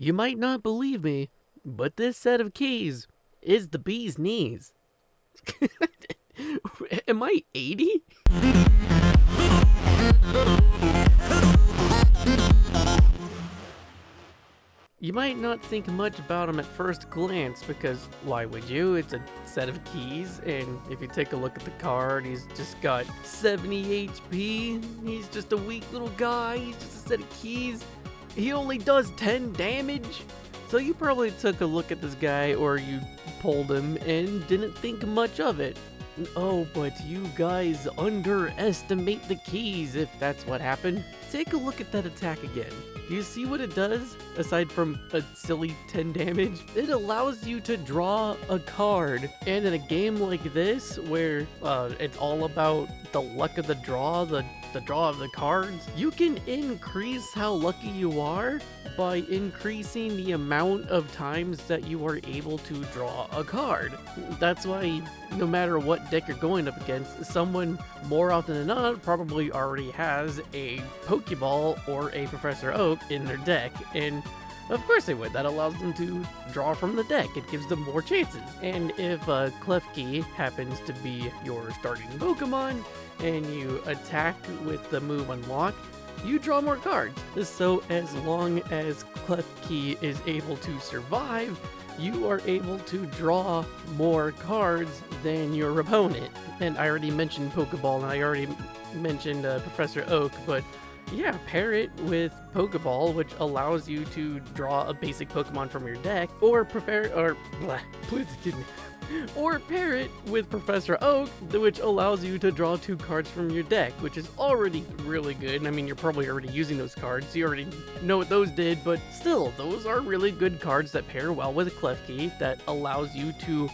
You might not believe me, but this set of keys is the bee's knees. Am I 80? You might not think much about him at first glance because why would you? It's a set of keys, and if you take a look at the card, he's just got 70 HP. He's just a weak little guy. He's just a set of keys. He only does 10 damage. So you probably took a look at this guy, or you pulled him and didn't think much of it. Oh, but you guys underestimate the keys if that's what happened. Take a look at that attack again. Do you see what it does, aside from a silly 10 damage? It allows you to draw a card. And in a game like this, where it's all about the luck of the draw, the draw of the cards, you can increase how lucky you are by increasing the amount of times that you are able to draw a card. That's why no matter what deck you're going up against, someone more often than not probably already has a Pokeball or a Professor Oak in their deck, and of course they would. That allows them to draw from the deck. It gives them more chances. And if Klefki happens to be your starting Pokemon, and you attack with the move Unlock, you draw more cards. So as long as Klefki is able to survive, you are able to draw more cards than your opponent. And I already mentioned Pokeball, and I already mentioned Professor Oak, but yeah, pair it with Pokeball, which allows you to draw a basic Pokemon from your deck, or please excuse me. Or pair it with Professor Oak, which allows you to draw 2 cards from your deck, which is already really good. I mean, you're probably already using those cards, so you already know what those did, but still, those are really good cards that pair well with Klefki that allows you to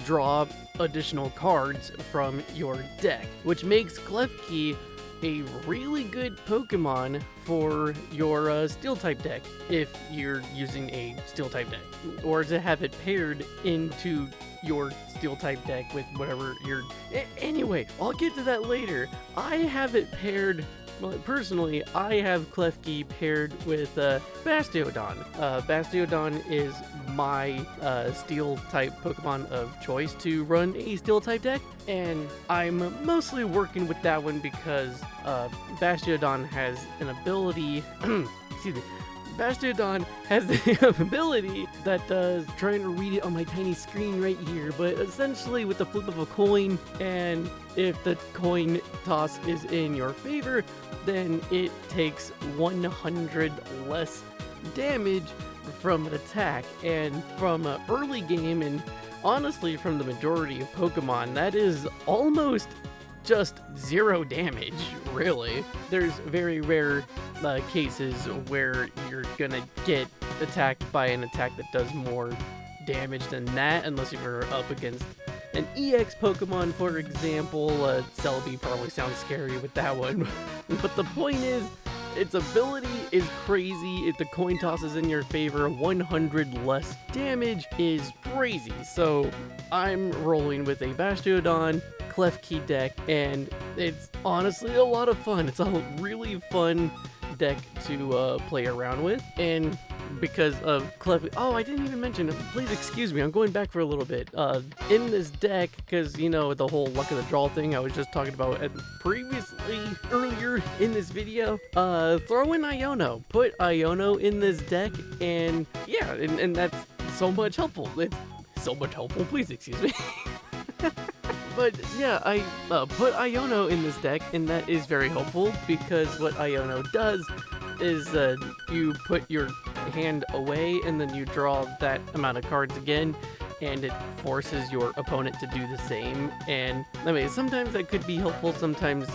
draw additional cards from your deck, which makes Klefki a really good Pokemon for your Steel-type deck, if you're using a Steel-type deck, or to have it paired into your Steel-type deck with whatever your... Anyway, I'll get to that later. I have it paired... Well, personally, I have Klefki paired with Bastiodon. Bastiodon is my Steel-type Pokemon of choice to run a Steel-type deck, and I'm mostly working with that one because Bastiodon has an ability... excuse me. Bastiodon has the ability that trying to read it on my tiny screen right here, but essentially with the flip of a coin, and if the coin toss is in your favor, then it takes 100 less damage from an attack. And from an early game, and honestly from the majority of Pokemon, that is almost just 0 damage, really. There's very rare cases where you're gonna get attacked by an attack that does more damage than that, unless you're up against an EX Pokemon, for example. Celebi probably sounds scary with that one. But the point is, its ability is crazy. If the coin toss is in your favor, 100 less damage is crazy. So I'm rolling with a Bastiodon Klefki deck, and it's honestly a lot of fun. It's a really fun deck to play around with, and because of Klefki... Oh, I didn't even mention it. Please excuse me, I'm going back for a little bit. In this deck, because, you know, the whole luck of the draw thing I was just talking about earlier in this video, throw in Iono. Put Iono in this deck, and yeah, and that's so much helpful. It's so much helpful, please excuse me. But yeah, I put Iono in this deck, and that is very helpful, because what Iono does is you put your hand away, and then you draw that amount of cards again, and it forces your opponent to do the same. And I mean, sometimes that could be helpful, sometimes...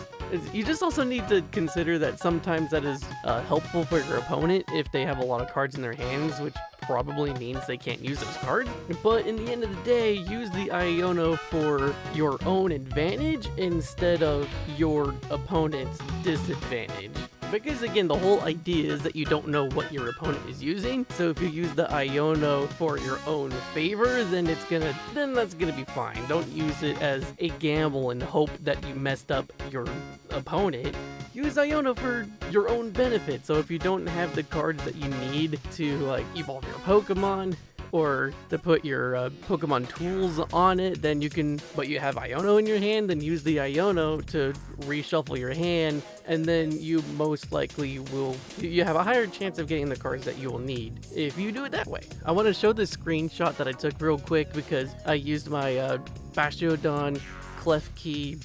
You just also need to consider that sometimes that is helpful for your opponent if they have a lot of cards in their hands, which probably means they can't use those cards. But in the end of the day, use the Iono for your own advantage instead of your opponent's disadvantage. Because again, the whole idea is that you don't know what your opponent is using. So if you use the Iono for your own favor, then that's gonna be fine. Don't use it as a gamble and hope that you messed up your opponent. use Iono for your own benefit. So if you don't have the cards that you need to like evolve your Pokemon, or to put your Pokemon tools on it, then you can, but you have Iono in your hand, then use the Iono to reshuffle your hand, and then you most likely will, you have a higher chance of getting the cards that you will need if you do it that way. I want to show this screenshot that I took real quick because I used my Bastiodon Klefki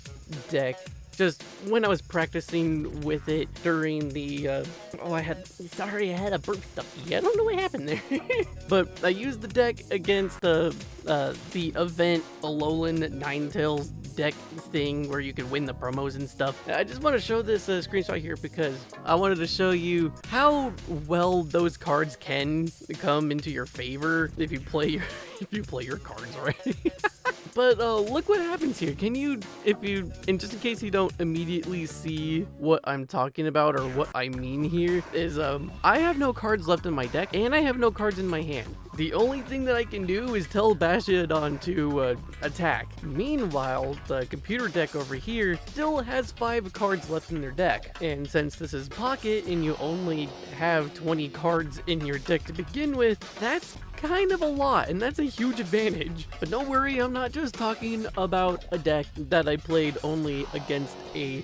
deck just when I was practicing with it during the, I had a burp stuffy. I don't know what happened there. But I used the deck against the event Alolan Ninetales deck thing where you could win the promos and stuff. I just want to show this screenshot here because I wanted to show you how well those cards can come into your favor if you play your cards right. But look what happens here. Can you, and just in case you don't immediately see what I'm talking about or what I mean here, is I have no cards left in my deck and I have no cards in my hand. The only thing that I can do is tell Bastiodon to attack. Meanwhile, the computer deck over here still has 5 cards left in their deck. And since this is Pocket and you only have 20 cards in your deck to begin with, that's kind of a lot, and that's a huge advantage. But don't worry, I'm not just talking about a deck that I played only against a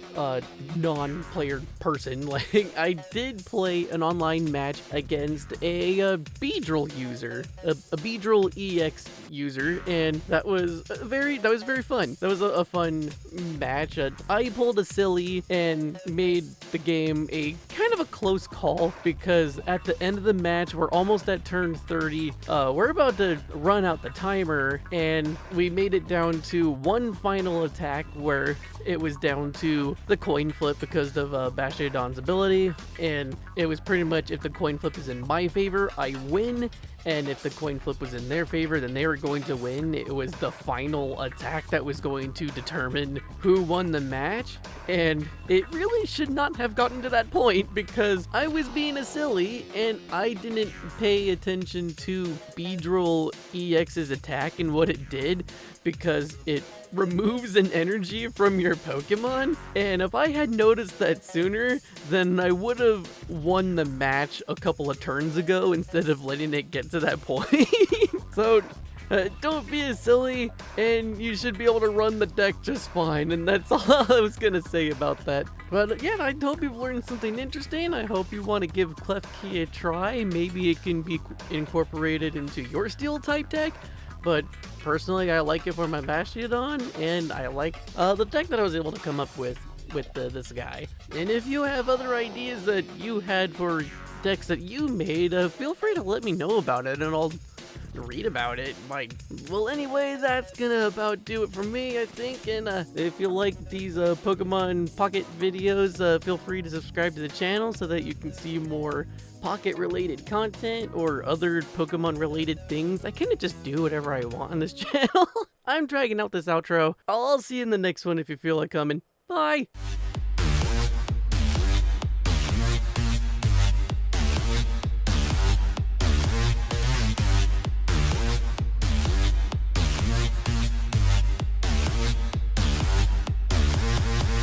non-player person. Like, I did play an online match against a Beedrill user, a Beedrill EX user, and that was very fun. That was a fun match. I pulled a silly and made the game a kind of a close call because at the end of the match, we're almost at turn 30. We're about to run out the timer, and we made it down to one final attack where it was down to the coin flip because of Bastiodon's ability, and it was pretty much if the coin flip is in my favor, I win, and if the coin flip was in their favor, then they were going to win. It was the final attack that was going to determine who won the match, and it really should not have gotten to that point because I was being a silly and I didn't pay attention to Beedrill EX's attack and what it did because it removes an energy from your Pokemon, and if I had noticed that sooner, then I would have won the match a couple of turns ago instead of letting it get to that point. So don't be a silly, and you should be able to run the deck just fine, and that's all I was gonna say about that. But yeah, I hope you've learned something interesting. I hope you want to give Klefki a try. Maybe it can be incorporated into your steel type deck. But personally, I like it for my Bastiodon, and I like the deck that I was able to come up with this guy. And if you have other ideas that you had for decks that you made, feel free to let me know about it, and I'll read about it. Like, well, anyway, that's gonna about do it for me, I think. And if you like these Pokemon Pocket videos, feel free to subscribe to the channel so that you can see more Pocket related content or other Pokemon related things. I kind of just do whatever I want on this channel. I'm dragging out this outro. I'll see you in the next one if you feel like coming. Bye!